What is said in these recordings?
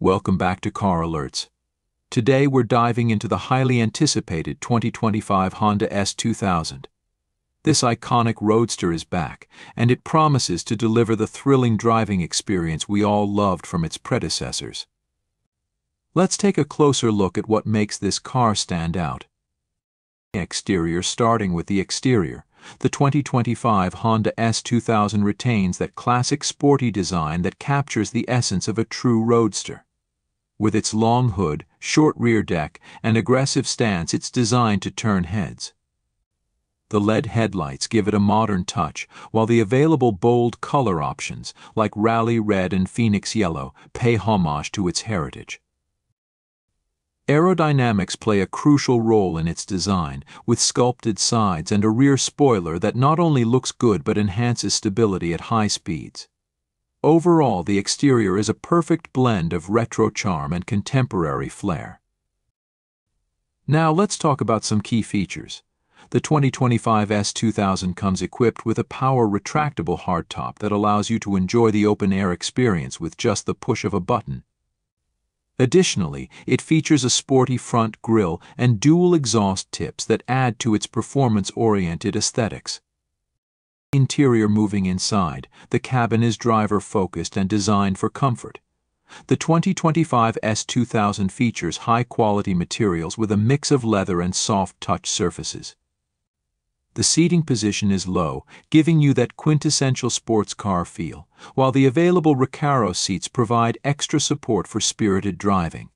welcome back to Car Alerts. Today we're diving into the highly anticipated 2025 Honda S2000. This iconic roadster is back, and it promises to deliver the thrilling driving experience we all loved from its predecessors. Let's take a closer look at what makes this car stand out. Exterior. Starting with the exterior, the 2025 Honda S2000 retains that classic sporty design that captures the essence of a true roadster. With its long hood, short rear deck, and aggressive stance, it's designed to turn heads. The LED headlights give it a modern touch, while the available bold color options, like Rally Red and Phoenix Yellow, pay homage to its heritage. Aerodynamics play a crucial role in its design, with sculpted sides and a rear spoiler that not only looks good but enhances stability at high speeds. Overall, the exterior is a perfect blend of retro charm and contemporary flair. Now let's talk about some key features. The 2025 S2000 comes equipped with a power-retractable hardtop that allows you to enjoy the open-air experience with just the push of a button. Additionally, it features a sporty front grille and dual exhaust tips that add to its performance-oriented aesthetics. Interior. Moving inside, the cabin is driver-focused and designed for comfort. The 2025 S2000 features high-quality materials with a mix of leather and soft touch surfaces. The seating position is low, giving you that quintessential sports car feel, while the available Recaro seats provide extra support for spirited driving.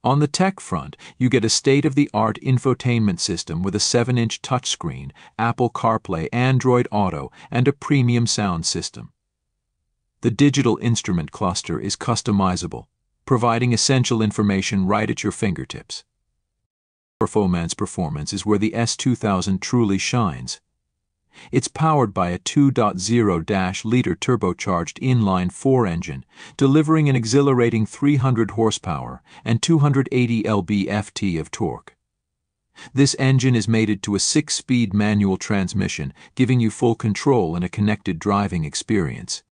On the tech front, you get a state-of-the-art infotainment system with a 7-inch touchscreen, Apple CarPlay, Android Auto, and a premium sound system. The digital instrument cluster is customizable, providing essential information right at your fingertips. Performance is where the S2000 truly shines. It's powered by a 2.0-liter turbocharged inline-four engine, delivering an exhilarating 300 horsepower and 280 lb-ft of torque. This engine is mated to a 6-speed manual transmission, giving you full control in a connected driving experience.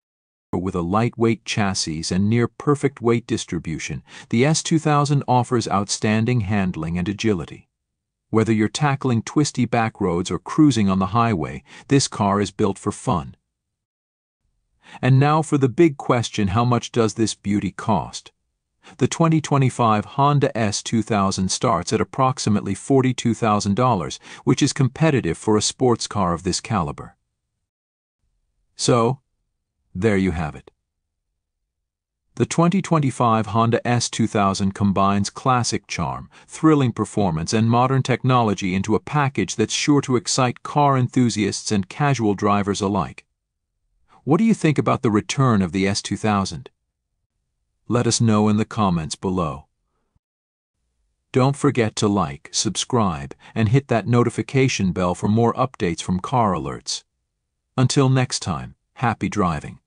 With a lightweight chassis and near-perfect weight distribution, the S2000 offers outstanding handling and agility. Whether you're tackling twisty backroads or cruising on the highway, this car is built for fun. And now for the big question: how much does this beauty cost? The 2025 Honda S2000 starts at approximately $42,000, which is competitive for a sports car of this caliber. So, there you have it. The 2025 Honda S2000 combines classic charm, thrilling performance, and modern technology into a package that's sure to excite car enthusiasts and casual drivers alike. What do you think about the return of the S2000? Let us know in the comments below. Don't forget to like, subscribe, and hit that notification bell for more updates from Car Alerts. Until next time, happy driving.